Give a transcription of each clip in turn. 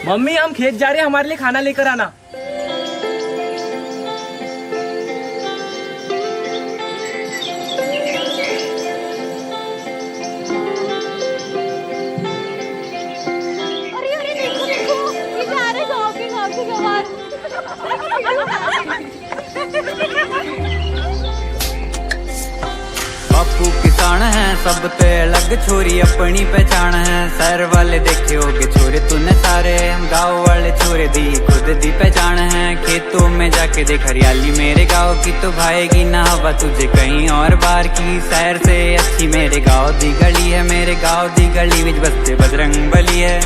Mummy हम खेत जा रहे हैं, हमारे लिए खाना लेकर आना। अरे अरे देखो देखो, ये जा रहे गाँव के गवार। बापू किसान है, सब पे अलग छोरी अपनी पहचान है। शहर वाले देखे होगे छोरे तूने सारे, गाँव वाले छोरे दी खुद दी पहचान है। खेतों में जाके देख हरियाली मेरे गाँव की, तो भाएगी ना हवा तुझे कहीं और बार की। शहर से अच्छी मेरे गाँव दी गली है, मेरे गाँव दी गली विच बसते बजरंग बली है,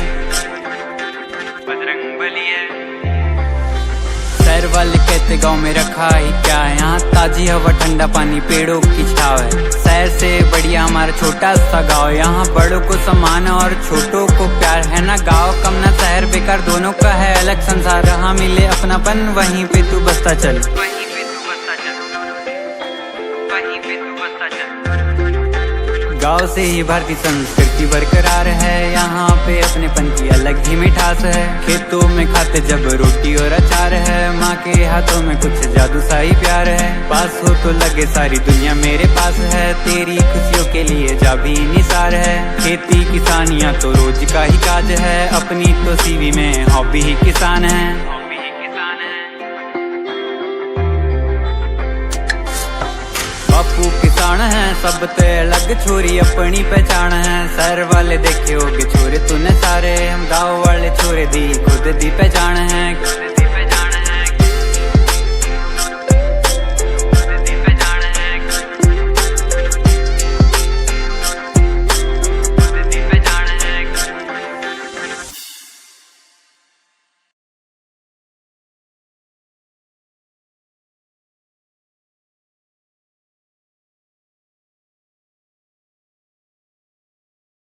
बजरंग बली है। शहर वाले कहते गाँव में रखा ही क्या है, यहाँ ताजी हवा ठंडा पानी पेड़ों की छाव है। शहर से बढ़िया हमारा छोटा सा गाँव, यहाँ बड़ों को सम्मान और छोटों को प्यार है ना। गाँव कम ना शहर बेकार, दोनों का है अलग संसार। जहाँ मिले अपनापन वहीं पे तू बसता चल, वहीं पे तू बसता चल, वहीं पे तू बसता चल। गाँव से ही भारतीय संस्कृति बरकरार है, यहाँ पे अपनेपन की अलग ही मिठास है। खेतों में खाते जब रोटी और अचार है, माँ के हाथों में कुछ जादू सा ही प्यार है। पास हो तो लगे सारी दुनिया मेरे पास है, तेरी खुशियों के लिए जा भी निसार है। खेती किसानियाँ तो रोज का ही काज है, अपनी तो सीवी में हॉबी ही किसान है। बापू किसान है, सब ते अलग छोरी अपनी पहचान है। शहर वाले देखे होगे छोरे तूने सारे, गाँव वाले छोरे दी खुद दी पहचान है।